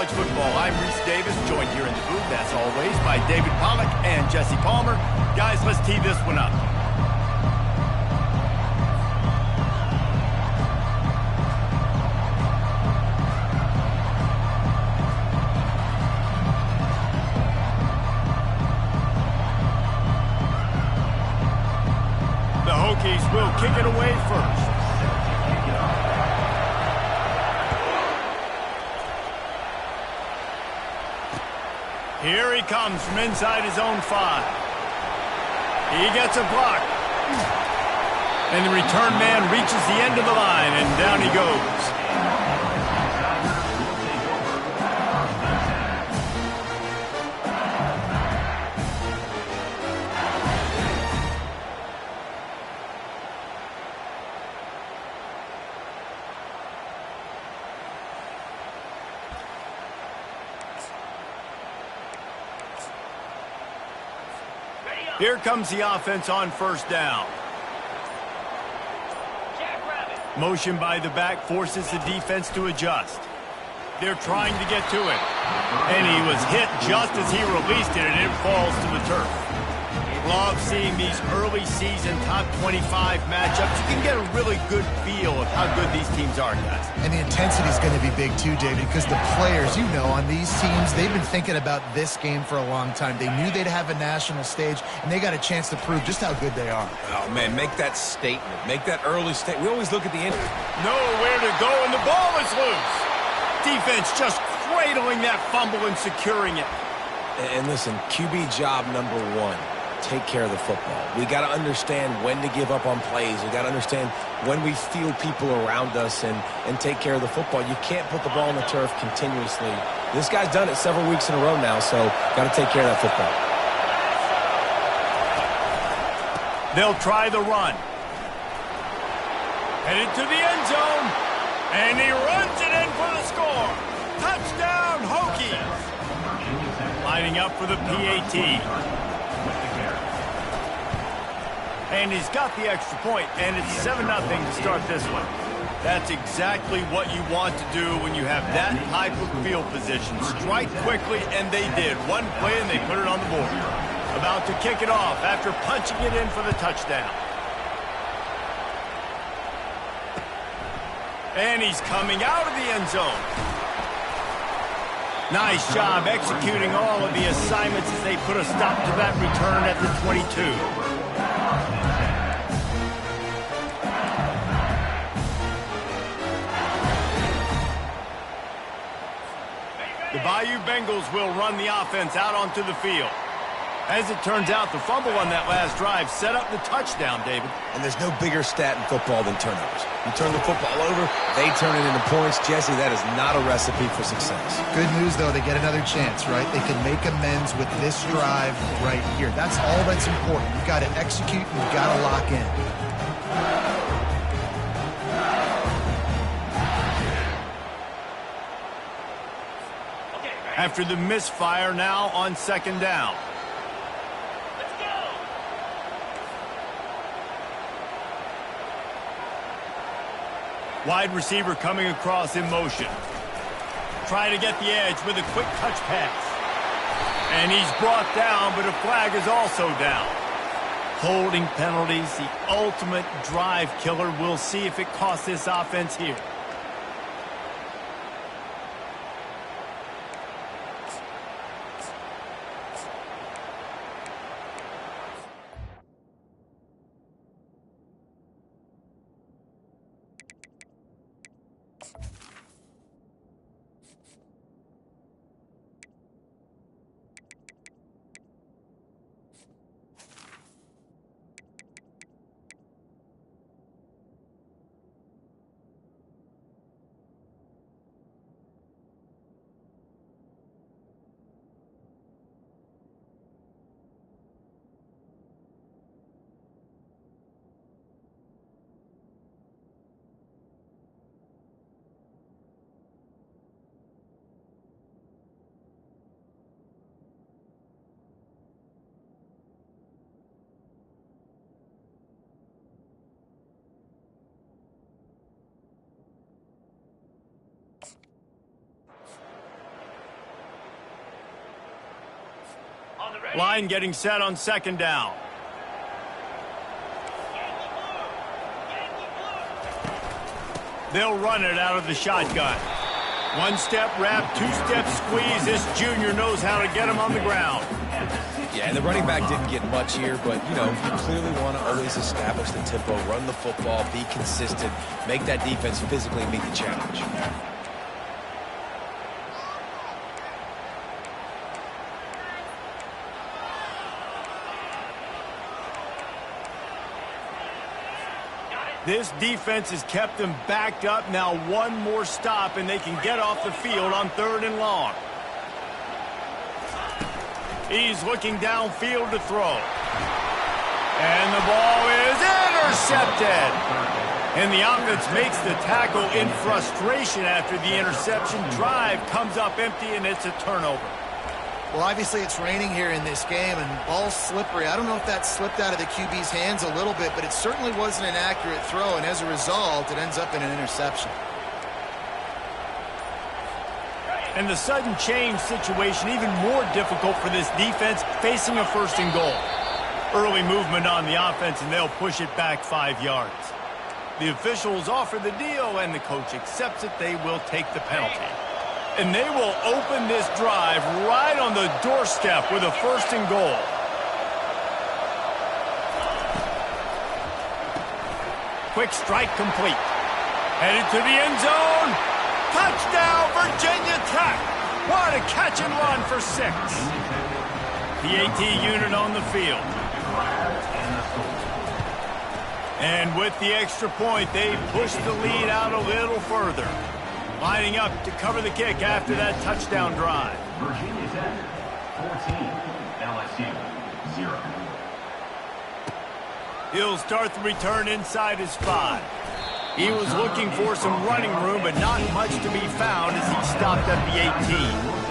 college football. I'm Reese Davis, joined here in the booth, as always, by David Pollack and Jesse Palmer. Guys, let's tee this one up. The Hokies will kick it away first. Here he comes from inside his own 5. He gets a block. And the return man reaches the end of the line, and down he goes. Here comes the offense on first down. Motion by the back forces the defense to adjust. They're trying to get to it. And he was hit just as he released it, and it falls to the turf. Love seeing these early season top 25 matchups. You can get a really good feel of how good these teams are, guys. And the intensity is going to be big too, David, because the players, you know, on these teams, they've been thinking about this game for a long time. They knew they'd have a national stage, and they got a chance to prove just how good they are. Oh, man, make that statement. Make that early statement. We always look at the end. Nowhere to go, and the ball is loose. Defense just cradling that fumble and securing it. And listen, QB job number 1. Take care of the football. We got to understand when to give up on plays. We got to understand when we feel people around us and take care of the football. You can't put the ball on the turf continuously. This guy's done it several weeks in a row now, so got to take care of that football. They'll try the run. Headed to the end zone, and he runs it in for the score. Touchdown, Hokies. Lining up for the PAT. And he's got the extra point, and it's 7-0 to start this one. That's exactly what you want to do when you have that type of field position. Strike quickly, and they did. One play, and they put it on the board. About to kick it off after punching it in for the touchdown. And he's coming out of the end zone. Nice job executing all of the assignments as they put a stop to that return at the 22. The Bayou Bengals will run the offense out onto the field. As it turns out, the fumble on that last drive set up the touchdown, David. And there's no bigger stat in football than turnovers. You turn the football over, they turn it into points. Jesse, that is not a recipe for success. Good news, though, they get another chance, right? They can make amends with this drive right here. That's all that's important. You've got to execute, and you've got to lock in. After the misfire, now on second down. Let's go. Wide receiver coming across in motion. Try to get the edge with a quick touch pass. And he's brought down, but a flag is also down. Holding penalties, the ultimate drive killer. We'll see if it costs this offense here. Line getting set on second down. They'll run it out of the shotgun. One-step wrap, two-step squeeze. This junior knows how to get him on the ground. Yeah, the running back didn't get much here, but, you know, you clearly want to always establish the tempo, run the football, be consistent, make that defense physically meet the challenge. This defense has kept them backed up. Now one more stop, and they can get off the field on 3rd and long. He's looking downfield to throw. And the ball is intercepted. And the offense makes the tackle in frustration after the interception. Drive comes up empty, and it's a turnover. Well, obviously it's raining here in this game, and ball's slippery. I don't know if that slipped out of the QB's hands a little bit, but it certainly wasn't an accurate throw, and as a result, it ends up in an interception. And the sudden change situation even more difficult for this defense facing a 1st and goal. Early movement on the offense, and they'll push it back 5 yards. The officials offer the deal, and the coach accepts it. They will take the penalty. And they will open this drive right on the doorstep with a 1st and goal. Quick strike complete. Headed to the end zone. Touchdown, Virginia Tech. What a catch and run for 6. The AT unit on the field. And with the extra point, they push the lead out a little further. Lining up to cover the kick after that touchdown drive. Virginia Tech, 14, LSU, 0. He'll start the return inside his 5. He was looking for some running room, but not much to be found as he stopped at the 18.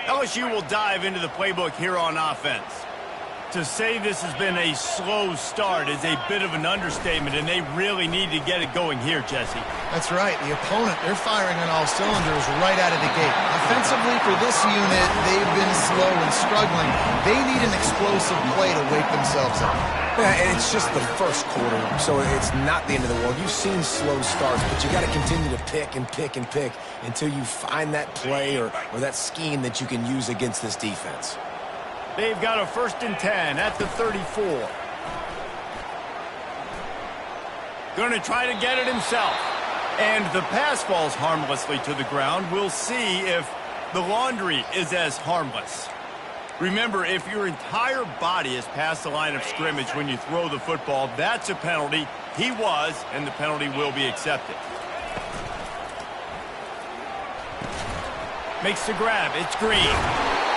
LSU will dive into the playbook here on offense. To say this has been a slow start is a bit of an understatement, and they really need to get it going here, Jesse. That's right. The opponent, they're firing on all cylinders right out of the gate. Offensively, for this unit, they've been slow and struggling. They need an explosive play to wake themselves up. Yeah, and it's just the first quarter, so it's not the end of the world. You've seen slow starts, but you got to continue to pick and pick and pick until you find that play or that scheme that you can use against this defense. They've got a 1st and 10 at the 34. Going to try to get it himself. And the pass falls harmlessly to the ground. We'll see if the laundry is as harmless. Remember, if your entire body is past the line of scrimmage when you throw the football, that's a penalty. He was, and the penalty will be accepted. Makes the grab. It's Green.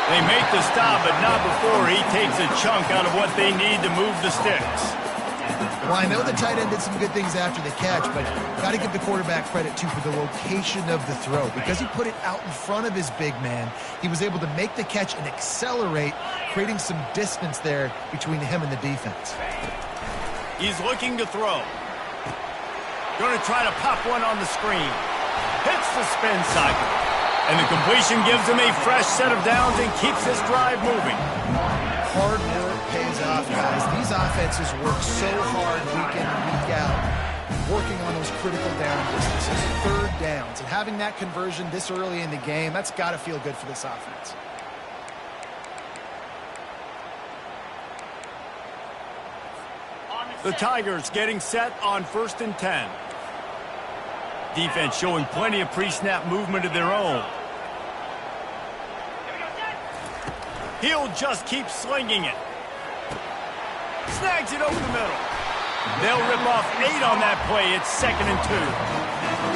They make the stop, but not before he takes a chunk out of what they need to move the sticks. Well, I know the tight end did some good things after the catch, but got to give the quarterback credit, too, for the location of the throw. Because he put it out in front of his big man, he was able to make the catch and accelerate, creating some distance there between him and the defense. He's looking to throw. Going to try to pop one on the screen. Hits the spin cycle. And the completion gives him a fresh set of downs and keeps this drive moving. Hard work pays off, guys. These offenses work so hard week in and week out, working on those critical down distances, 3rd downs. And having that conversion this early in the game, that's got to feel good for this offense. The Tigers getting set on 1st and 10. Defense showing plenty of pre-snap movement of their own. He'll just keep slinging it. Snags it over the middle. They'll rip off 8 on that play. It's 2nd and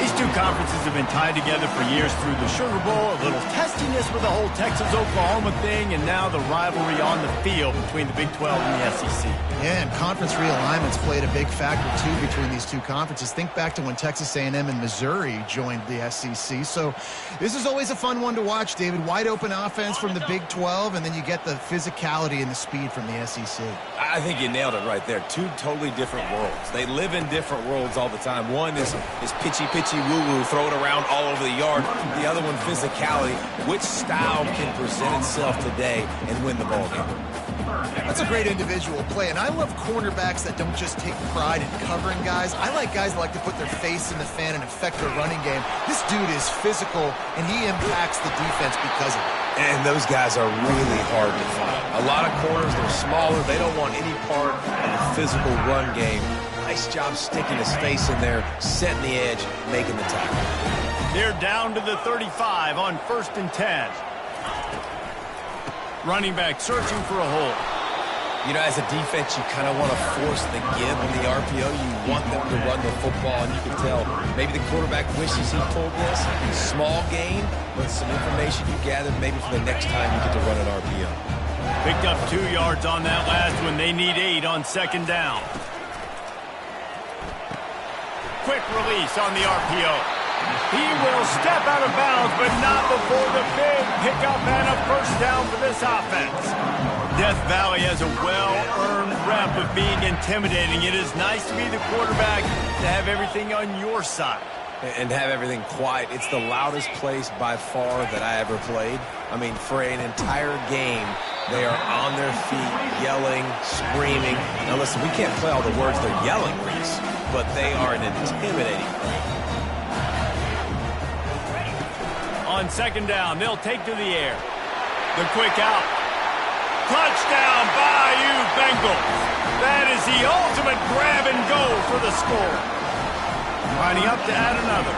2. These two conferences have been tied together for years through the Sugar Bowl, a little testiness with the whole Texas-Oklahoma thing, and now the rivalry on the field between the Big 12 and the SEC. Yeah, and conference realignments played a big factor, too, between these two conferences. Think back to when Texas A&M and Missouri joined the SEC. So this is always a fun one to watch, David. Wide open offense from the Big 12, and then you get the physicality and the speed from the SEC. I think you nailed it right there. Two totally different worlds. They live in different worlds all the time. One is pitchy, woo-woo, throw it around all over the yard. The other one, physicality. Which style can present itself today and win the ball game? That's a great individual play, and I love cornerbacks that don't just take pride in covering guys. I like guys that like to put their face in the fan and affect their running game. This dude is physical, and he impacts the defense because of it. And those guys are really hard to find. A lot of corners, they're smaller. They don't want any part of the physical run game. Nice job sticking his face in there, setting the edge, making the tackle. They're down to the 35 on 1st and 10. Running back searching for a hole. You know, as a defense, you kind of want to force the give on the RPO. You want them to run the football, and you can tell maybe the quarterback wishes he pulled this. Small gain, but some information you gathered maybe for the next time you get to run an RPO. Picked up 2 yards on that last one. They need 8 on 2nd down. Quick release on the RPO. He will step out of bounds, but not before the big pickup and a 1st down for this offense. Death Valley has a well-earned rep of being intimidating. It is nice to be the quarterback, to have everything on your side. And have everything quiet. It's the loudest place by far that I ever played. I mean, for an entire game, they are on their feet, yelling, screaming. Now listen, we can't play all the words they're yelling, Reese, but they are an intimidating play. On 2nd down, they'll take to the air. The quick out. Touchdown, Bayou Bengals. That is the ultimate grab and go for the score. Lining up to add another.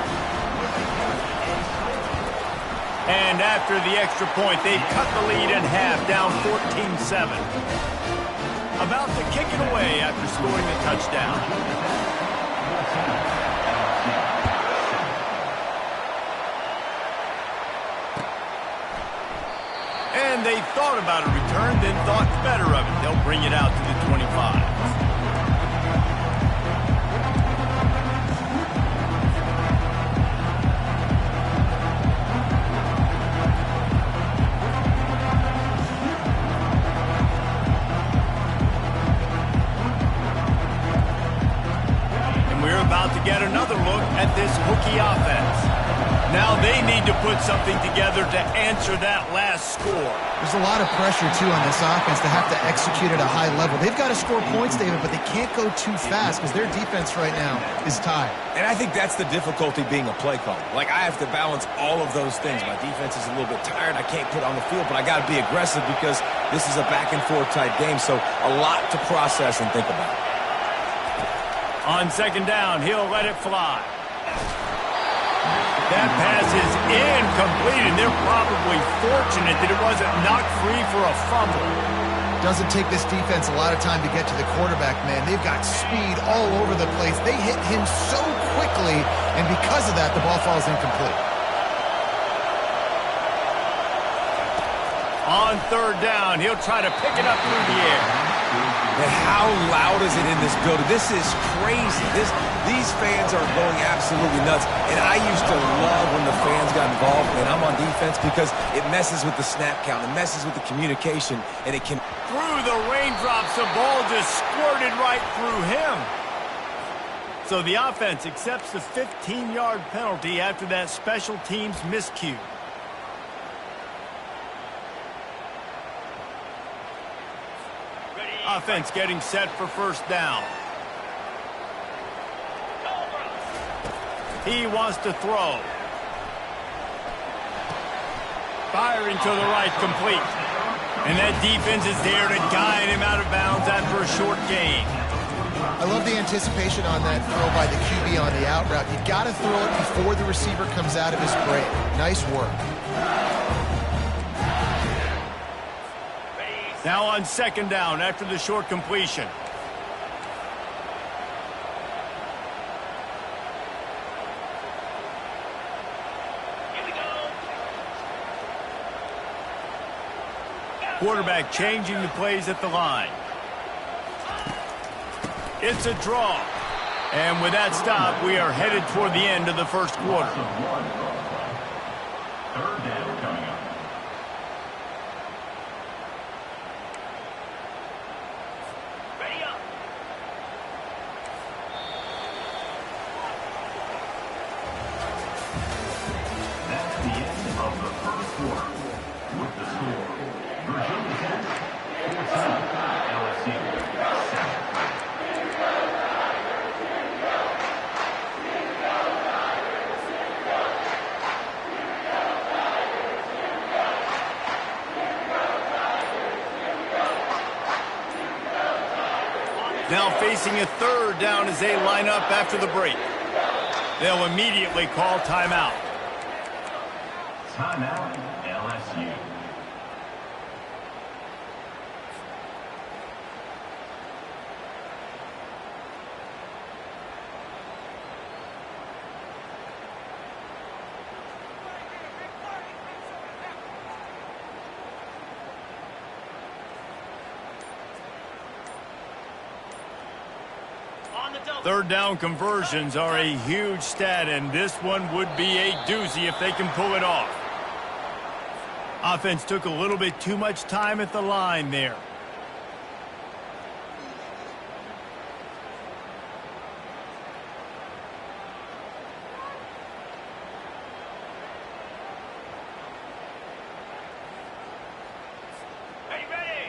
And after the extra point, they've cut the lead in half, down 14-7. About to kick it away after scoring a touchdown. And they thought about a return, then thought better of it. They'll bring it out to the 25. About to get another look at this hooky offense. Now they need to put something together to answer that last score. There's a lot of pressure, too, on this offense to have to execute at a high level. They've got to score points, David, but they can't go too fast because their defense right now is tired. And I think that's the difficulty being a play caller. Like, I have to balance all of those things. My defense is a little bit tired. I can't put on the field, but I got to be aggressive because this is a back-and-forth type game, so a lot to process and think about. On 2nd down, he'll let it fly. That pass is incomplete, and they're probably fortunate that it wasn't knocked free for a fumble. Doesn't take this defense a lot of time to get to the quarterback, man. They've got speed all over the place. They hit him so quickly, and because of that, the ball falls incomplete. On 3rd down, he'll try to pick it up through the air. And how loud is it in this building? This is crazy. These fans are going absolutely nuts. And I used to love when the fans got involved when I'm on defense because it messes with the snap count. It messes with the communication. And it can... Through the raindrops, the ball just squirted right through him. So the offense accepts the 15-yard penalty after that special teams miscue. Offense getting set for 1st down. He wants to throw. Firing to the right, complete. And that defense is there to guide him out of bounds after a short gain. I love the anticipation on that throw by the QB on the out route. You got to throw it before the receiver comes out of his break. Nice work. Now on 2nd down after the short completion. quarterback changing the plays at the line. It's a draw. And with that stop, we are headed toward the end of the first quarter. Third down coming up. Ready up. That's the end of the first quarter. With the score, Virginia Tech 14, LSU 7. Now facing a third down as they line up after the break. They'll immediately call timeout. Timeout, LSU. Third down conversions are a huge stat, and this one would be a doozy if they can pull it off. Offense took a little bit too much time at the line there.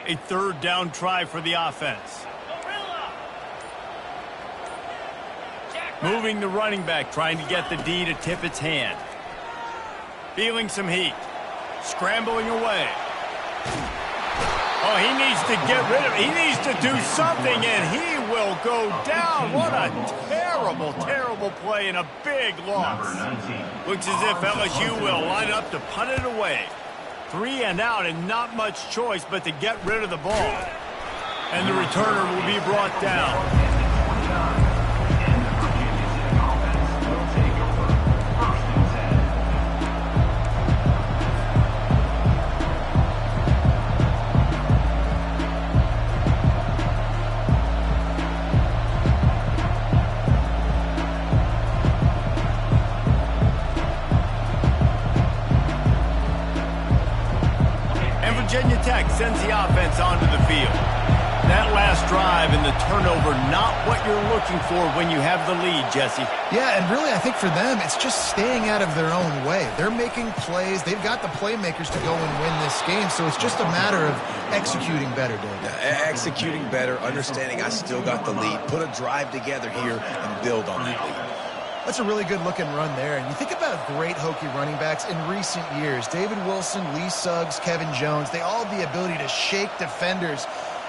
A third down try for the offense. Moving the running back, trying to get the D to tip its hand. Feeling some heat. Scrambling away. Oh, he needs to get rid of it. He needs to do something, and he will go down. What a terrible, terrible play and a big loss. Looks as if LSU will line up to punt it away. 3 and out and not much choice but to get rid of the ball. And the returner will be brought down. Virginia Tech sends the offense onto the field. That last drive and the turnover, not what you're looking for when you have the lead, Jesse. Yeah, and really I think for them, it's just staying out of their own way. They're making plays. They've got the playmakers to go and win this game, so it's just a matter of executing better, David. Executing better, understanding I still got the lead. Put a drive together here and build on that lead. That's a really good-looking run there. And you think about great Hokie running backs in recent years. David Wilson, Lee Suggs, Kevin Jones, they all have the ability to shake defenders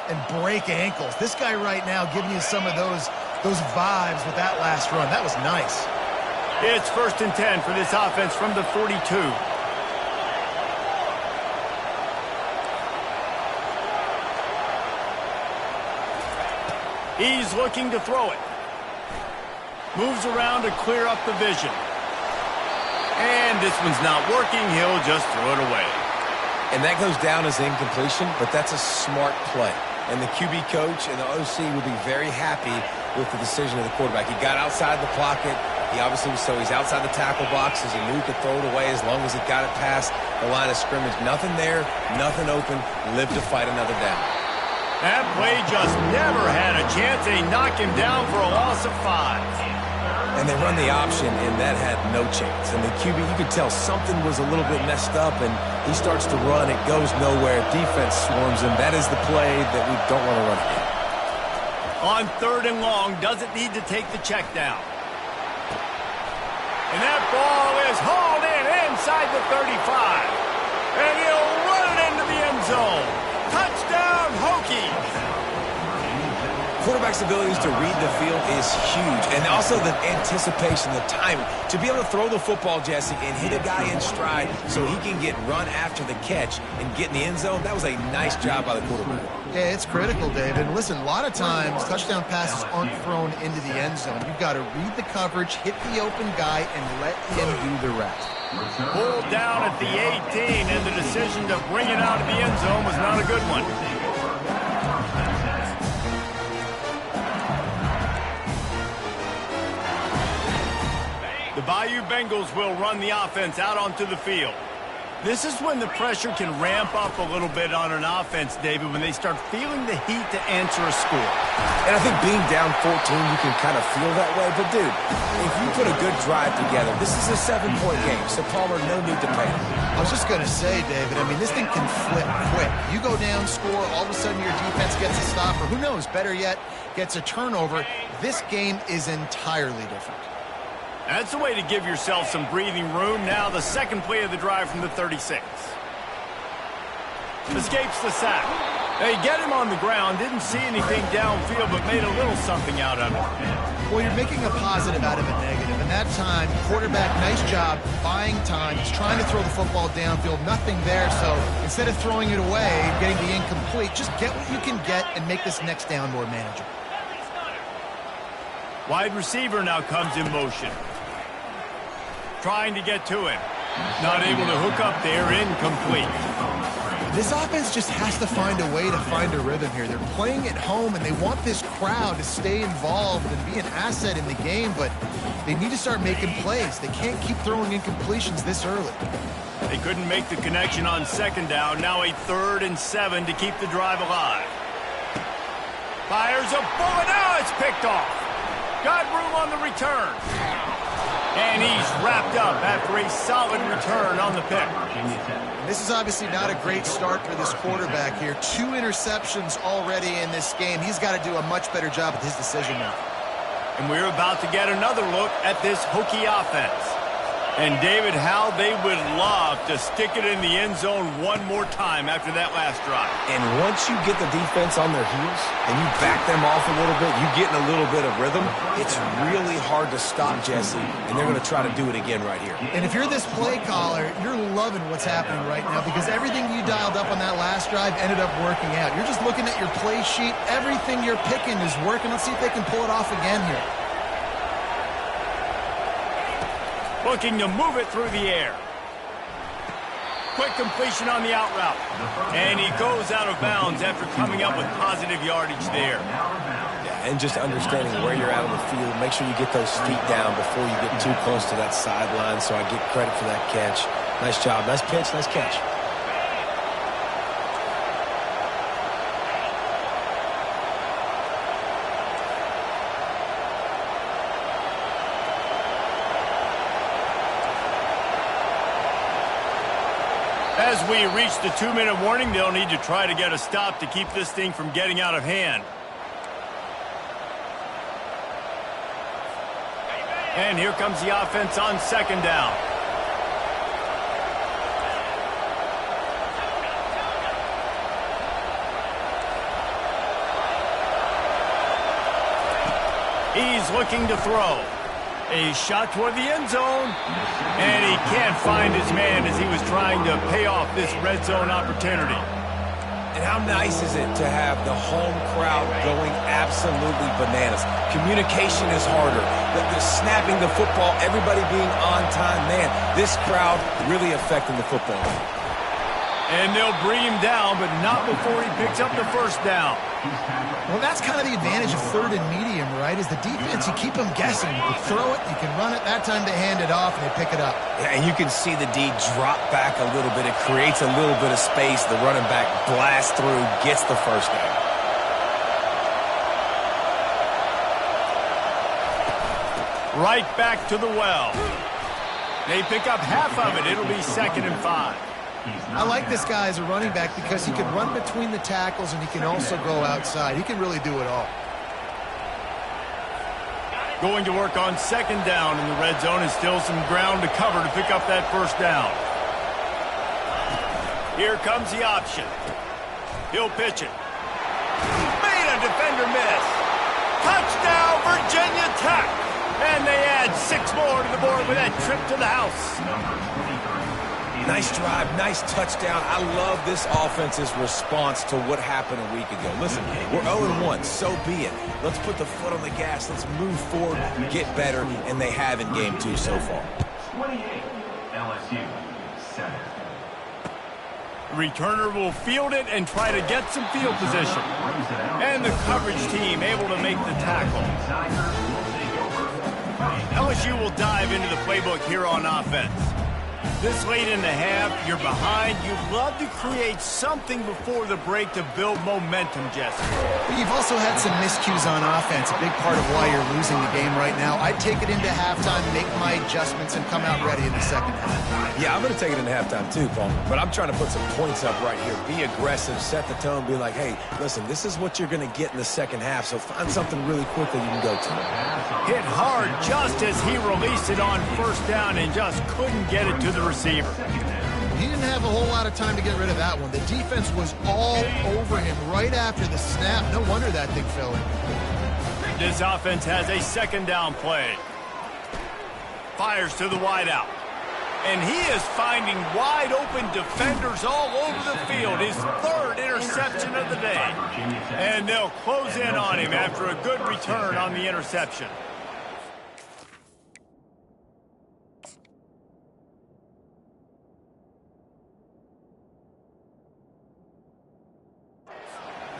and break ankles. This guy right now giving you some of those vibes with that last run. That was nice. It's 1st and 10 for this offense from the 42. He's looking to throw it. Moves around to clear up the vision. And this one's not working. He'll just throw it away. And that goes down as incompletion, but that's a smart play. And the QB coach and the OC will be very happy with the decision of the quarterback. He got outside the pocket. He obviously was, so he's outside the tackle boxes. He knew he could throw it away as long as he got it past the line of scrimmage. Nothing there, nothing open. Live to fight another down. That play just never had a chance. They knock him down for a loss of 5. And they run the option, and that had no chance. And the QB, you could tell something was a little bit messed up, and he starts to run. It goes nowhere. Defense swarms him. That is the play that we don't want to run again. On 3rd and long, doesn't need to take the check down. And that ball is hauled in inside the 35. And he'll run it into the end zone. Touchdown, Hokies. quarterback's abilities to read the field is huge. And also the anticipation, the timing. To be able to throw the football, Jesse, and hit a guy in stride so he can get run after the catch and get in the end zone, that was a nice job by the quarterback. Yeah, it's critical, David. And listen, a lot of times touchdown passes aren't thrown into the end zone. You've got to read the coverage, hit the open guy, and let him do the rest. Pulled down at the 18, and the decision to bring it out of the end zone was not a good one. The Bayou Bengals will run the offense out onto the field. This is when the pressure can ramp up a little bit on an offense, David, when they start feeling the heat to answer a score. And I think being down 14, you can kind of feel that way. But, dude, if you put a good drive together, this is a 7-point game. So, Palmer, no need to panic. I was just going to say, David, I mean, this thing can flip quick. You go down, score, all of a sudden your defense gets a stop, or who knows, better yet, gets a turnover. This game is entirely different. That's a way to give yourself some breathing room. Now the second play of the drive from the 36. Escapes the sack. They get him on the ground. Didn't see anything downfield, but made a little something out of it. Well, you're making a positive out of a negative. And that time, quarterback, nice job, buying time. He's trying to throw the football downfield. Nothing there. So instead of throwing it away, getting the incomplete, just get what you can get and make this next down more manageable. Wide receiver now comes in motion. Trying to get to him. Not able to hook up there, incomplete. This offense just has to find a way to find a rhythm here. They're playing at home, and they want this crowd to stay involved and be an asset in the game, but they need to start making plays. They can't keep throwing incompletions this early. They couldn't make the connection on second down. Now a 3rd and 7 to keep the drive alive. Fires a bullet. Now it's picked off. Got room on the return. And he's wrapped up after a solid return on the pick. This is obviously not a great start for this quarterback here. 2 interceptions already in this game. He's got to do a much better job with his decision making. And we're about to get another look at this Hokie offense. And David, how they would love to stick it in the end zone one more time after that last drive. And once you get the defense on their heels and you back them off a little bit, you get in a little bit of rhythm, it's really hard to stop Jesse, and they're going to try to do it again right here. And if you're this play caller, you're loving what's happening right now because everything you dialed up on that last drive ended up working out. You're just looking at your play sheet. Everything you're picking is working. Let's see if they can pull it off again here. Looking to move it through the air. Quick completion on the out route. And he goes out of bounds after coming up with positive yardage there. Yeah, and just understanding where you're at on the field. Make sure you get those feet down before you get too close to that sideline, so I get credit for that catch. Nice job. Nice pitch. Nice catch. As we reach the 2-minute warning, they'll need to try to get a stop to keep this thing from getting out of hand. And here comes the offense on second down. He's looking to throw. A shot toward the end zone. And he can't find his man as he was trying to pay off this red zone opportunity. And how nice is it to have the home crowd going absolutely bananas? Communication is harder. The snapping the football, everybody being on time. Man, this crowd really affecting the football. And they'll bring him down, but not before he picks up the first down. Well, that's kind of the advantage of 3rd and medium, right? Is the defense, you keep them guessing. You can throw it, you can run it. That time they hand it off and they pick it up. Yeah, and you can see the D drop back a little bit. It creates a little bit of space. The running back blasts through, gets the first down. Right back to the well. They pick up half of it. It'll be 2nd and 5. I like this guy as a running back because he can run between the tackles and he can also go outside. He can really do it all. Going to work on second down in the red zone and still some ground to cover to pick up that first down. Here comes the option. He'll pitch it. Made a defender miss. Touchdown, Virginia Tech! And they add 6 more to the board with that trip to the house. Nice drive, nice touchdown. I love this offense's response to what happened a week ago. Listen, we're 0-1, so be it. Let's put the foot on the gas. Let's move forward, get better, and they have in game 2 so far. 28, LSU, 7. Returner will field it and try to get some field position. And the coverage team able to make the tackle. LSU will dive into the playbook here on offense. This late in the half, you're behind. You'd love to create something before the break to build momentum, Jesse. But you've also had some miscues on offense, a big part of why you're losing the game right now. I'd take it into halftime, make my adjustments, and come out ready in the second half. Yeah, I'm going to take it into halftime too, Paul. But I'm trying to put some points up right here. Be aggressive, set the tone, be like, hey, listen, this is what you're going to get in the second half, so find something really quickly you can go to. Hit hard just as he released it on first down and just couldn't get it to the receiver. He didn't have a whole lot of time to get rid of that one. The defense was all over him right after the snap. No wonder that thing fell in. This offense has a second down play. Fires to the wideout. And he is finding wide open defenders all over the field. His 3rd interception of the day. And they'll close in on him after a good return on the interception.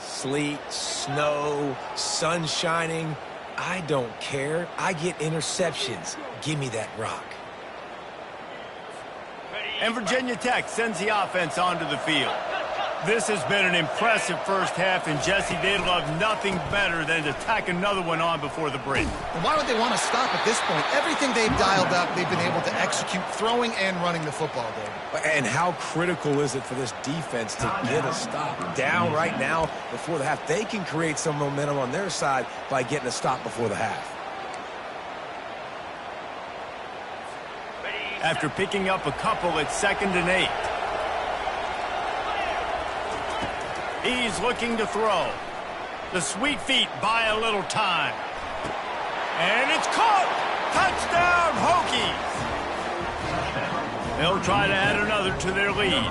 Sleet, snow, sun shining. I don't care. I get interceptions. Give me that rock. And Virginia Tech sends the offense onto the field. This has been an impressive first half, and Jesse, they'd love nothing better than to tack another one on before the break. And why would they want to stop at this point? Everything they've dialed up, they've been able to execute throwing and running the football, David. And how critical is it for this defense to get a stop? Down right now before the half. They can create some momentum on their side by getting a stop before the half. After picking up a couple, it's 2nd and 8. He's looking to throw. The sweet feet buy a little time. And it's caught! Touchdown, Hokies! They'll try to add another to their lead.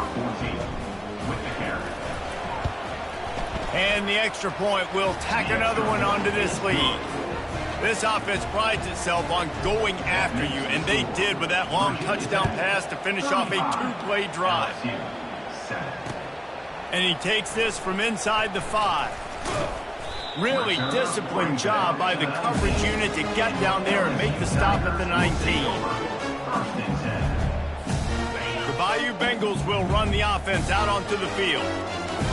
And the extra point will tack another one onto this lead. This offense prides itself on going after you, and they did with that long touchdown pass to finish off a 2-play drive. And he takes this from inside the 5. Really disciplined job by the coverage unit to get down there and make the stop at the 19. The Bayou Bengals will run the offense out onto the field.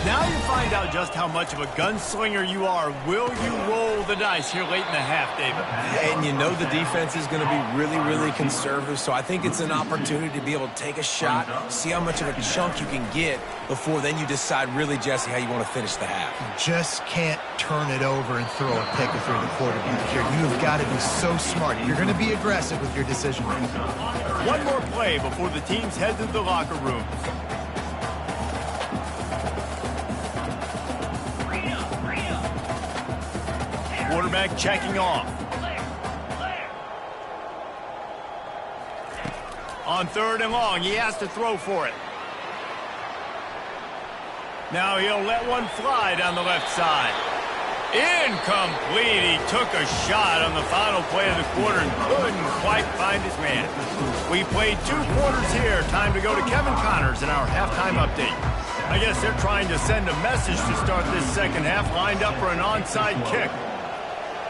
Now you find out just how much of a gunslinger you are. Will you roll the dice here late in the half, David? And you know the defense is going to be really, really conservative, so I think it's an opportunity to be able to take a shot, see how much of a chunk you can get before then you decide really, Jesse, how you want to finish the half. You just can't turn it over and throw a pick if you're the quarterback here. You've got to be so smart. You're going to be aggressive with your decision making. One more play before the teams head to the locker room. Quarterback checking off. On 3rd and long, he has to throw for it. Now he'll let one fly down the left side. Incomplete. He took a shot on the final play of the quarter and couldn't quite find his man. We played 2 quarters here. Time to go to Kevin Connors in our halftime update. I guess they're trying to send a message to start this second half, lined up for an onside kick.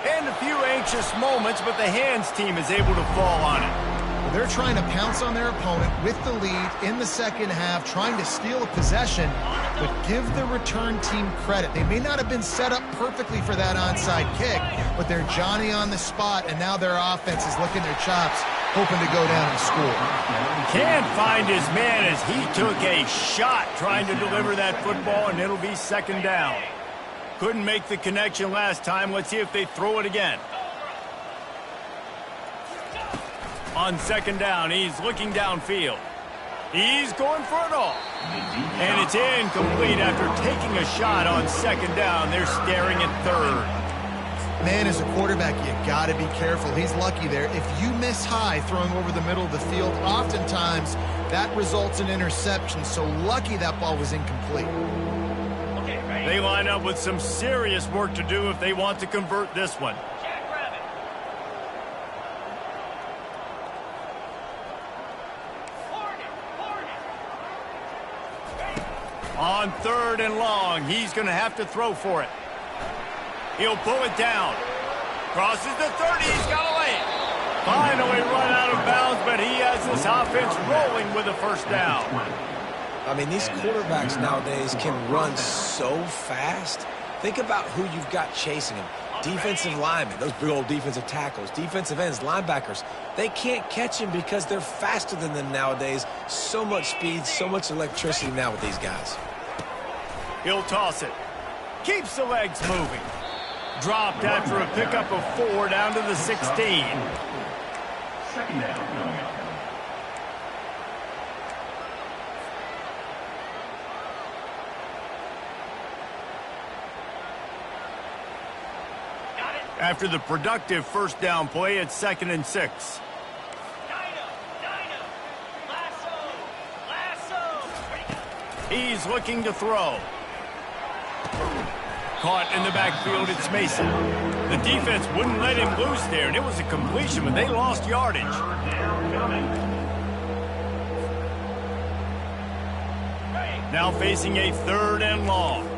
And a few anxious moments, but the hands team is able to fall on it. They're trying to pounce on their opponent with the lead in the second half, trying to steal a possession, but give the return team credit. They may not have been set up perfectly for that onside kick, but they're Johnny on the spot, and now their offense is licking their chops, hoping to go down and score. Can't find his man as he took a shot trying to deliver that football, and it'll be 2nd down. Couldn't make the connection last time. Let's see if they throw it again. On 2nd down, he's looking downfield. He's going for it all. And it's incomplete after taking a shot on 2nd down. They're staring at 3rd. Man, as a quarterback, you got to be careful. He's lucky there. If you miss high throwing over the middle of the field, oftentimes that results in interception. So lucky that ball was incomplete. They line up with some serious work to do if they want to convert this one. On 3rd and long, he's going to have to throw for it. He'll pull it down. Crosses the 30. He's got to lay it. Finally run out of bounds, but he has this offense rolling with a first down. I mean, these quarterbacks nowadays can run so fast. Think about who you've got chasing them. Defensive linemen, those big old defensive tackles, defensive ends, linebackers. They can't catch him because they're faster than them nowadays. So much speed, so much electricity now with these guys. He'll toss it. Keeps the legs moving. Dropped after a pickup of 4 down to the 16. Second down coming up. After the productive first down play, it's 2nd and 6. He's looking to throw. Caught in the backfield, it's Mason. The defense wouldn't let him loose there, and it was a completion, but they lost yardage. Now facing a 3rd and long.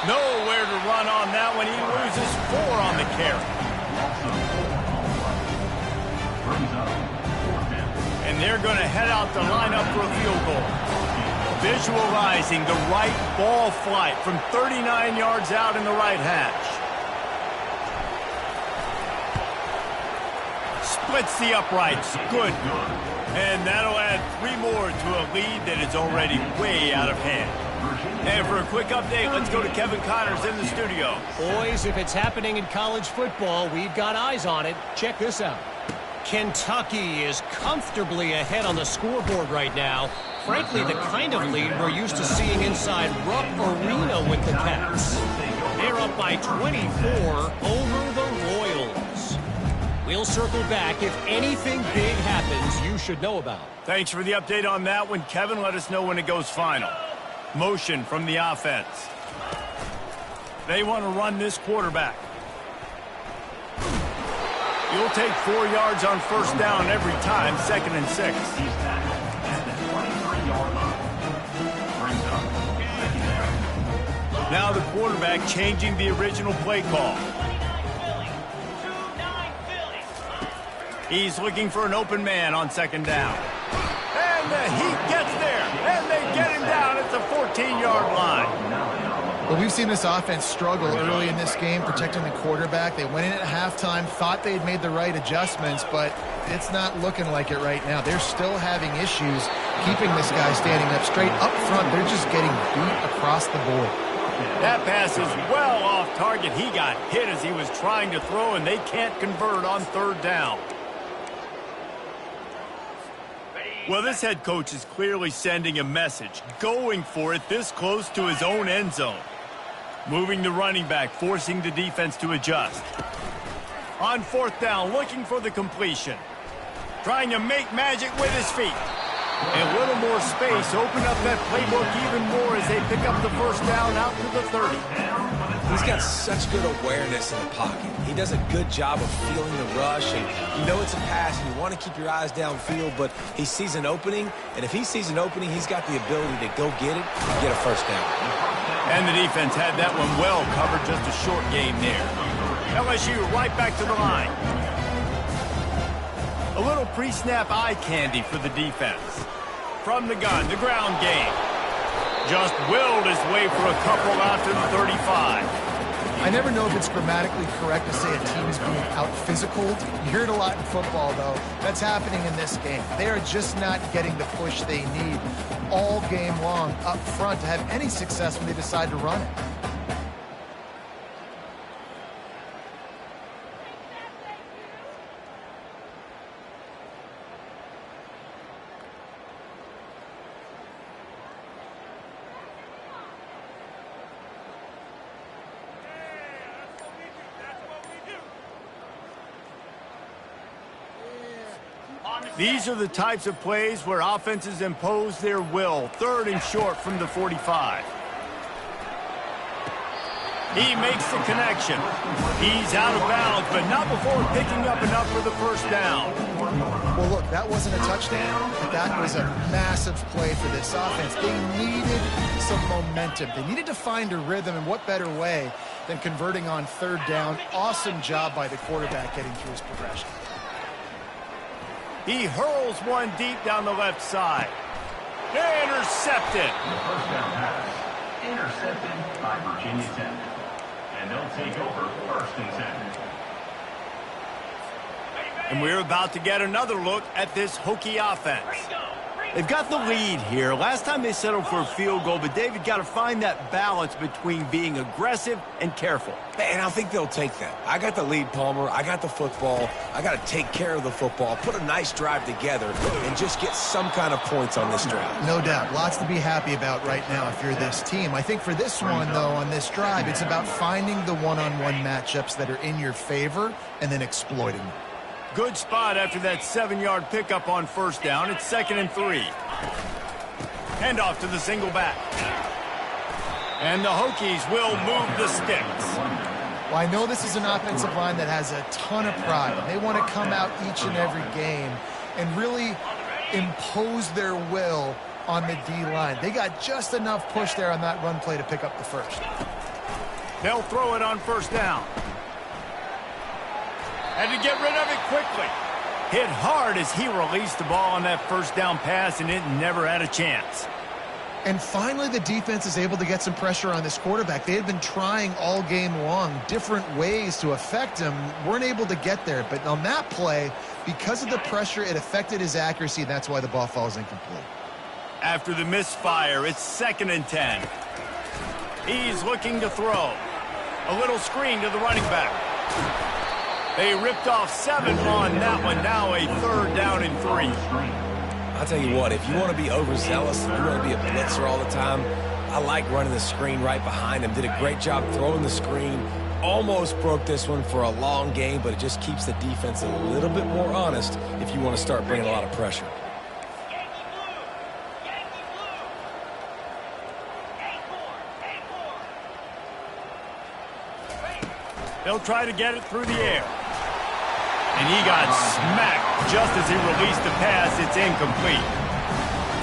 Nowhere to run on that one. He loses 4 on the carry. And they're going to head out to line up for a field goal. Visualizing the right ball flight from 39 yards out in the right hash. Splits the uprights. Good. And that'll add 3 more to a lead that is already way out of hand. And for a quick update, let's go to Kevin Connors in the studio. Boys, if it's happening in college football, we've got eyes on it. Check this out. Kentucky is comfortably ahead on the scoreboard right now. Frankly, the kind of lead we're used to seeing inside Rupp Arena with the Cats. They're up by 24 over the Royals. We'll circle back if anything big happens you should know about. Thanks for the update on that one, Kevin. Let us know when it goes final. Motion from the offense. They want to run this quarterback. You'll take 4 yards on first down every time, 2nd and 6. He's tackled at the 23-yard line. Brings up second down. Now the quarterback changing the original play call. He's looking for an open man on 2nd down. And the heat gets there, and they get him down at the 14-yard line. Well, we've seen this offense struggle early in this game, protecting the quarterback. They went in at halftime, thought they'd made the right adjustments, but it's not looking like it right now. They're still having issues keeping this guy standing up straight. Up front, they're just getting beat across the board. That pass is well off target. He got hit as he was trying to throw, and they can't convert on 3rd down. Well, this head coach is clearly sending a message, going for it this close to his own end zone. Moving the running back, forcing the defense to adjust. On 4th down, looking for the completion. Trying to make magic with his feet. A little more space, open up that playbook even more as they pick up the first down out to the 30. He's got such good awareness in the pocket. He does a good job of feeling the rush, and you know it's a pass, and you want to keep your eyes downfield, but he sees an opening, and if he sees an opening, he's got the ability to go get it and get a first down. And the defense had that one well covered, just a short game there. LSU right back to the line. A little pre-snap eye candy for the defense. From the gun, the ground game. Just willed his way for a couple out to the 35. I never know if it's grammatically correct to say a team is being out-physicaled. You hear it a lot in football, though. That's happening in this game. They are just not getting the push they need all game long up front to have any success when they decide to run it. These are the types of plays where offenses impose their will. 3rd and short from the 45. He makes the connection. He's out of bounds, but not before picking up enough for the first down. Well, look, that wasn't a touchdown, but that was a massive play for this offense. They needed some momentum. They needed to find a rhythm, and what better way than converting on 3rd down. Awesome job by the quarterback getting through his progression. He hurls one deep down the left side. Intercepted. The first down pass, intercepted by Virginia Tech. And they'll take over 1st and 10. And we're about to get another look at this Hokie offense. They've got the lead here. Last time they settled for a field goal, but David got to find that balance between being aggressive and careful. And I think they'll take that. I got the lead, Palmer. I got the football. I got to take care of the football, put a nice drive together, and just get some kind of points on this drive. No doubt. Lots to be happy about right now if you're this team. I think for this one, though, on this drive, it's about finding the one-on-one matchups that are in your favor and then exploiting them. Good spot after that 7-yard pickup on 1st down. It's 2nd and 3. Handoff to the single back. And the Hokies will move the sticks. Well, I know this is an offensive line that has a ton of pride. They want to come out each and every game and really impose their will on the D-line. They got just enough push there on that run play to pick up the first. They'll throw it on 1st down. Had to get rid of it quickly. Hit hard as he released the ball on that 1st down pass, and it never had a chance. And finally, the defense is able to get some pressure on this quarterback. They had been trying all game long different ways to affect him. Weren't able to get there. But on that play, because of the pressure, it affected his accuracy, and that's why the ball falls incomplete. After the misfire, it's 2nd and 10. He's looking to throw. A little screen to the running back. They ripped off 7 on that one. Now a 3rd down and 3. I'll tell you what, if you want to be overzealous, you want to be a blitzer all the time, I like running the screen right behind him. Did a great job throwing the screen. Almost broke this one for a long game, but it just keeps the defense a little bit more honest if you want to start bringing a lot of pressure. They'll try to get it through the air. And he got smacked just as he released the pass. It's incomplete.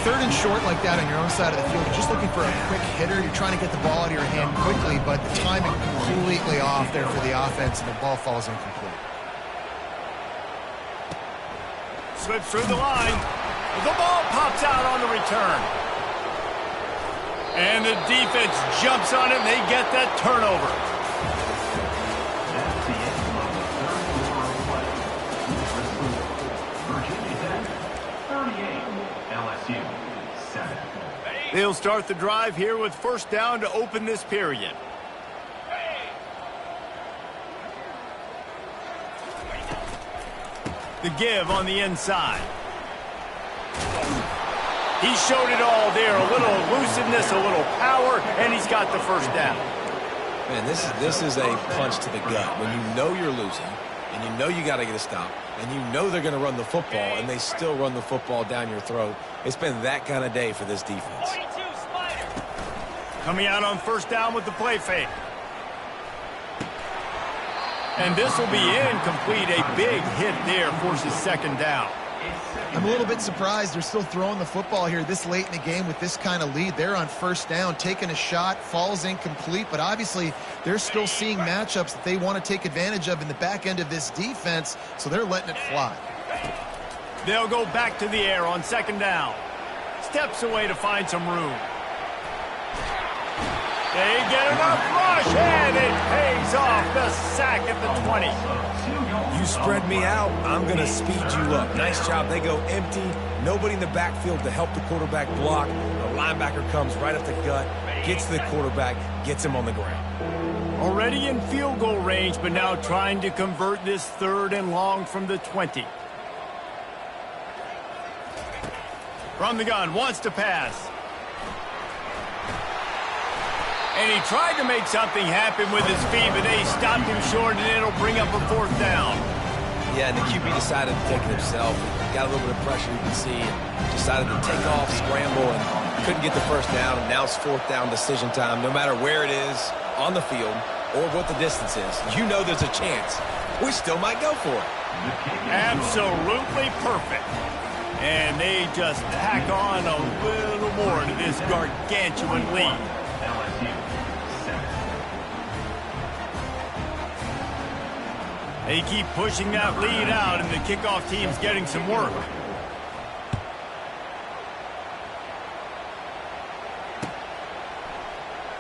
3rd and short like that on your own side of the field, you're just looking for a quick hitter. You're trying to get the ball out of your hand quickly, but the timing completely off there for the offense, and the ball falls incomplete. Slips through the line. The ball pops out on the return. And the defense jumps on it, and they get that turnover. That's the end of the 3rd quarter of play. The score, Virginia Tech 38, LSU 7. They'll start the drive here with 1st down to open this period. The give on the inside. He showed it all there. A little elusiveness, a little power, and he's got the 1st down. Man, this is a punch to the gut. When you know you're losing, and you know you got to get a stop, and you know they're going to run the football, and they still run the football down your throat. It's been that kind of day for this defense. Coming out on 1st down with the play fake. And this will be incomplete. A big hit there forces 2nd down. I'm a little bit surprised they're still throwing the football here this late in the game with this kind of lead. They're on 1st down, taking a shot, falls incomplete, but obviously they're still seeing matchups that they want to take advantage of in the back end of this defense, so they're letting it fly. They'll go back to the air on 2nd down. Steps away to find some room. They get enough rush, and it pays off. The sack at the 20. You spread me out, I'm going to speed you up. Nice job. They go empty. Nobody in the backfield to help the quarterback block. The linebacker comes right up the gut, gets to the quarterback, gets him on the ground. Already in field goal range, but now trying to convert this 3rd and long from the 20. From the gun, wants to pass. And he tried to make something happen with his feet, but they stopped him short, and it'll bring up a 4th down. Yeah, and the QB decided to take it himself. Got a little bit of pressure, you can see, and decided to take off, scramble, and couldn't get the first down. And now it's fourth down decision time. No matter where it is on the field or what the distance is, you know there's a chance. We still might go for it. Absolutely perfect. And they just tack on a little more to this gargantuan lead. LSU 7. They keep pushing that lead out, and the kickoff team's getting some work.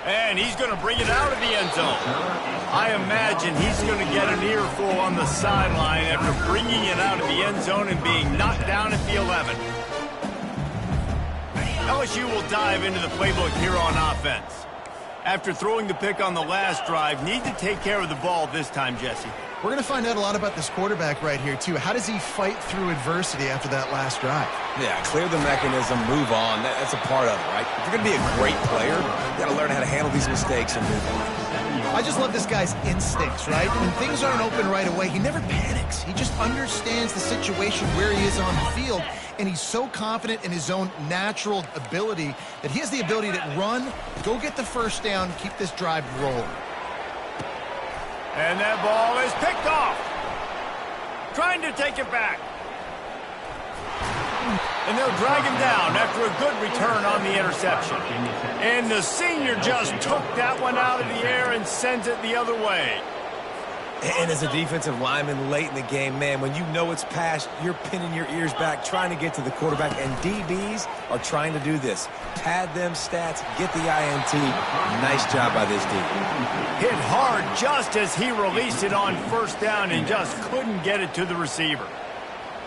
And he's going to bring it out of the end zone. I imagine he's going to get an earful on the sideline after bringing it out of the end zone and being knocked down at the 11. LSU will dive into the playbook here on offense. After throwing the pick on the last drive, need to take care of the ball this time, Jesse. We're going to find out a lot about this quarterback right here, too. How does he fight through adversity after that last drive? Yeah, clear the mechanism, move on. That's a part of it, right? If you're going to be a great player, you got to learn how to handle these mistakes and move on. I just love this guy's instincts, right? When things aren't open right away, he never panics. He just understands the situation where he is on the field, and he's so confident in his own natural ability that he has the ability to run, go get the first down, keep this drive rolling. And that ball is picked off. Trying to take it back. And they'll drag him down after a good return on the interception. And the senior just took that one out of the air and sends it the other way. And as a defensive lineman late in the game, man, when you know it's passed, you're pinning your ears back, trying to get to the quarterback, and DBs are trying to do this. Pad them stats, get the INT. Nice job by this D. Hit hard just as he released it on first down and just couldn't get it to the receiver.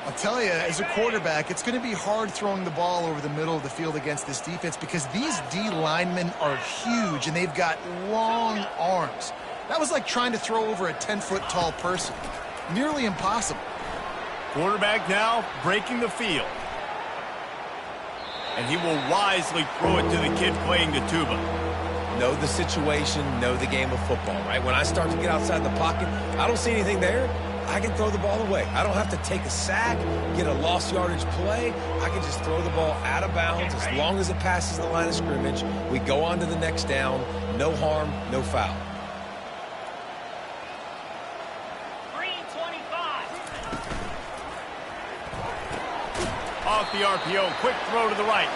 I'll tell you, as a quarterback, it's going to be hard throwing the ball over the middle of the field against this defense because these D linemen are huge and they've got long arms. That was like trying to throw over a 10-foot-tall person. Nearly impossible. Quarterback now breaking the field. And he will wisely throw it to the kid playing the tuba. Know the situation, know the game of football, right? When I start to get outside the pocket, I don't see anything there. I can throw the ball away. I don't have to take a sack, get a lost yardage play. I can just throw the ball out of bounds as long as it passes the line of scrimmage. We go on to the next down. No harm, no foul. Off the RPO, quick throw to the right.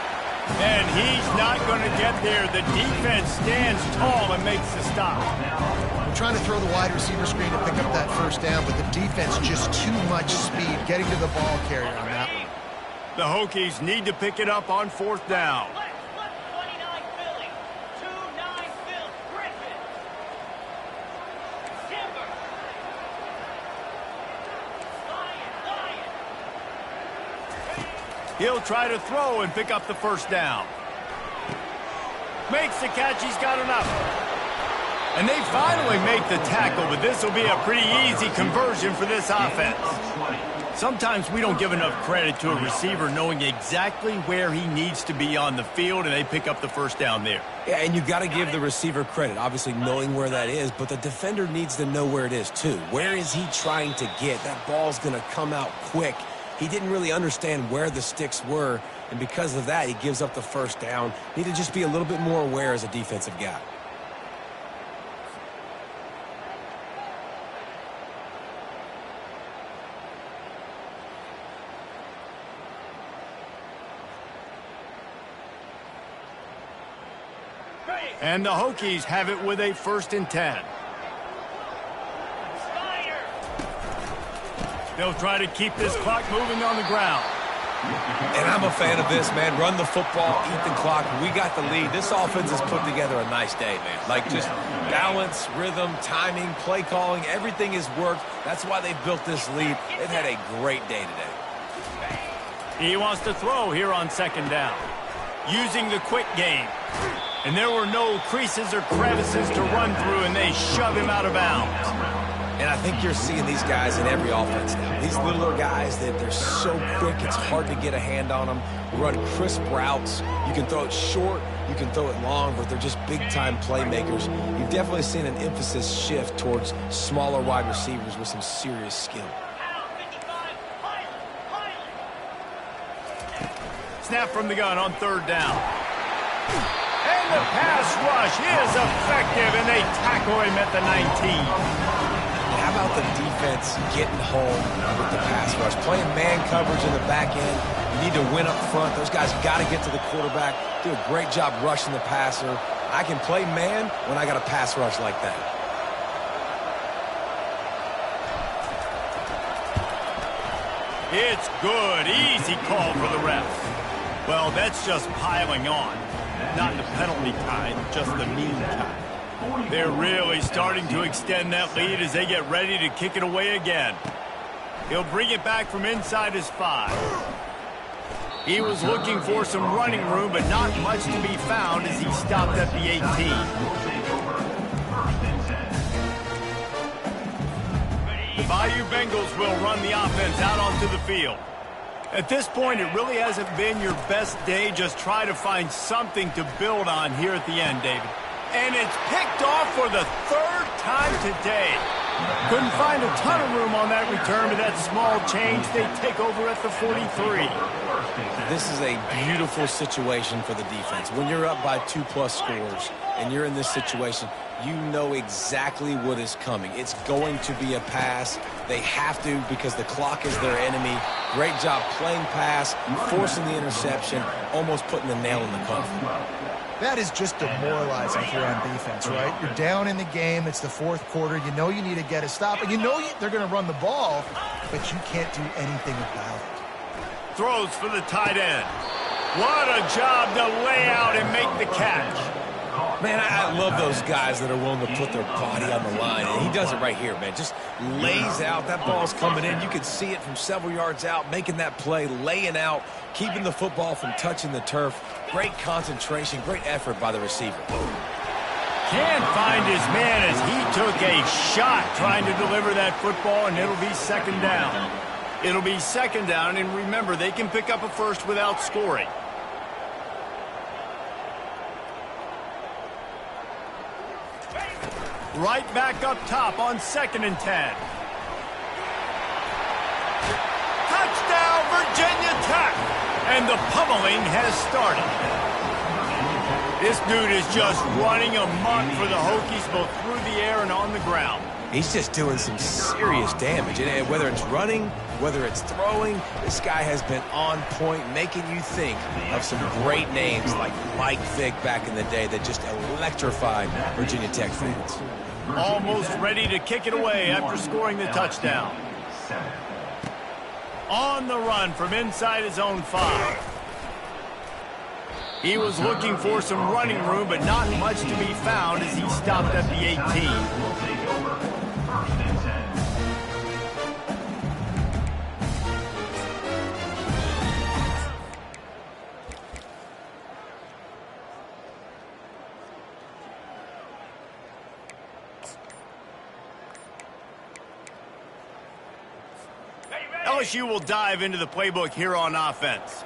And he's not going to get there. The defense stands tall and makes the stop. We're trying to throw the wide receiver screen to pick up that first down, but the defense just too much speed getting to the ball carrier on that one. The Hokies need to pick it up on fourth down. He'll try to throw and pick up the first down. Makes the catch. He's got enough. And they finally make the tackle, but this will be a pretty easy conversion for this offense. Sometimes we don't give enough credit to a receiver knowing exactly where he needs to be on the field, and they pick up the first down there. Yeah, and you've got to give the receiver credit, obviously knowing where that is, but the defender needs to know where it is too. Where is he trying to get? That ball's going to come out quick. He didn't really understand where the sticks were, and because of that, he gives up the first down. Need to just be a little bit more aware as a defensive guy. And the Hokies have it with a 1st and 10. They'll try to keep this clock moving on the ground. And I'm a fan of this, man. Run the football, eat the clock. We got the lead. This offense has put together a nice day, man. Like just balance, rhythm, timing, play calling, everything has worked. That's why they've built this lead. They've had a great day today. He wants to throw here on 2nd down. Using the quick game. And there were no creases or crevices to run through, and they shove him out of bounds. And I think you're seeing these guys in every offense now. These littler guys, that they're so quick, it's hard to get a hand on them. Run crisp routes. You can throw it short, you can throw it long, but they're just big-time playmakers. You've definitely seen an emphasis shift towards smaller wide receivers with some serious skill. Snap from the gun on 3rd down. And the pass rush is effective, and they tackle him at the 19. How about the defense getting home with the pass rush? Playing man coverage in the back end. You need to win up front. Those guys got to get to the quarterback. Do a great job rushing the passer. I can play man when I got a pass rush like that. It's good. Easy call for the ref. Well, that's just piling on. Not the penalty kind, just the mean kind. They're really starting to extend that lead as they get ready to kick it away again. He'll bring it back from inside his 5. He was looking for some running room, but not much to be found as he stopped at the 18. The Bayou Bengals will run the offense out onto the field. At this point, it really hasn't been your best day. Just try to find something to build on here at the end, David. And it's picked off for the 3rd time today. Couldn't find a ton of room on that return, but that small change, they take over at the 43. This is a beautiful situation for the defense. When you're up by 2+ scores and you're in this situation, you know exactly what is coming. It's going to be a pass. They have to because the clock is their enemy. Great job playing pass, forcing the interception, almost putting the nail in the coffin. That is just demoralizing if you're on defense, right? You're down in the game. It's the 4th quarter. You know you need to get a stop, and you know they're going to run the ball, but you can't do anything about it. Throws for the tight end. What a job to lay out and make the catch. Man, I love those guys that are willing to put their body on the line, and he does it right here, man. Just lays out. That ball's coming in. You can see it from several yards out, making that play, laying out, keeping the football from touching the turf. Great concentration, great effort by the receiver. Can't find his man as he took a shot trying to deliver that football, and it'll be 2nd down. It'll be 2nd down, and remember, they can pick up a first without scoring. Right back up top on 2nd and 10. Touchdown, Virginia Tech! And the pummeling has started. This dude is just running amok for the Hokies both through the air and on the ground. He's just doing some serious damage. And whether it's running, whether it's throwing, this guy has been on point, making you think of some great names like Mike Vick back in the day that just electrified Virginia Tech fans. Almost ready to kick it away after scoring the touchdown. On the run from inside his own 5. He was looking for some running room, but not much to be found as he stopped at the 18. LSU will dive into the playbook here on offense.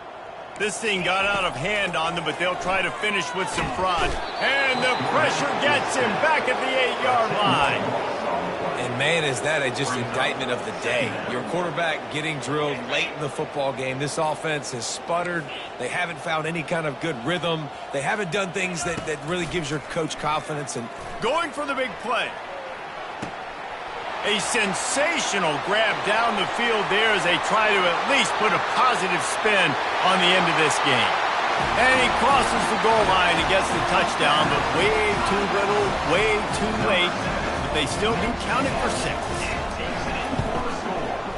This thing got out of hand on them, but they'll try to finish with some pride. And the pressure gets him back at the 8-yard line. And, man, is that just indictment of the day. Your quarterback getting drilled late in the football game. This offense has sputtered. They haven't found any kind of good rhythm. They haven't done things that really gives your coach confidence. And going for the big play. A sensational grab down the field there as they try to at least put a positive spin on the end of this game. And he crosses the goal line and gets the touchdown, but way too little, way too late. But they still do count it for 6.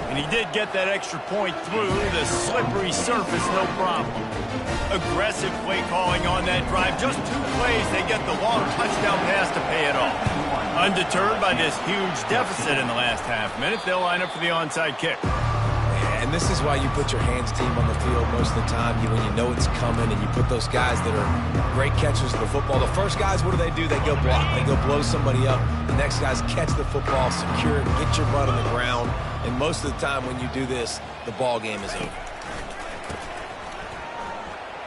And he did get that extra point through the slippery surface, no problem. Aggressive play calling on that drive. Just 2 plays, they get the long touchdown pass to pay it off. Undeterred by this huge deficit in the last half minute, they'll line up for the onside kick. And this is why you put your hands team on the field most of the time. When you know it's coming, and you put those guys that are great catchers of the football. The first guys, what do? They go block. They go blow somebody up. The next guys catch the football, secure it, get your butt on the ground. And most of the time when you do this, the ball game is over.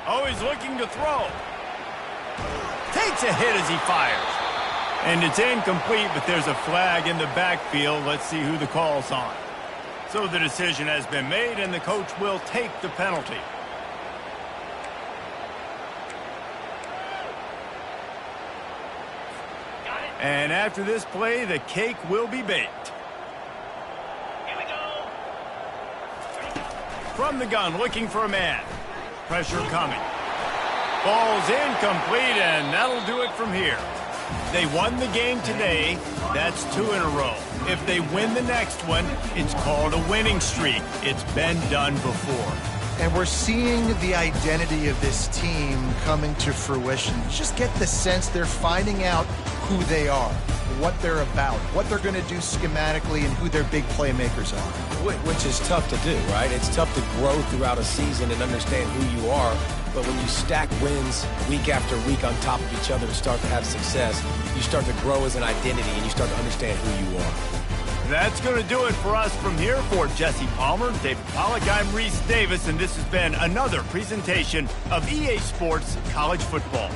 Oh, he's looking to throw. Takes a hit as he fires. And it's incomplete, but there's a flag in the backfield. Let's see who the call's on. So the decision has been made, and the coach will take the penalty. And after this play, the cake will be baked. Here we go. From the gun, looking for a man. Pressure coming. Ball's incomplete, and that'll do it from here. They won the game today. That's 2 in a row. If they win the next one, it's called a winning streak. It's been done before. And we're seeing the identity of this team coming to fruition. Just get the sense they're finding out who they are, what they're about, what they're going to do schematically, and who their big playmakers are. Which is tough to do, right? It's tough to grow throughout a season and understand who you are. But when you stack wins week after week on top of each other and start to have success, you start to grow as an identity and you start to understand who you are. That's going to do it for us from here. For Jesse Palmer, David Pollack, I'm Reese Davis, and this has been another presentation of EA Sports College Football.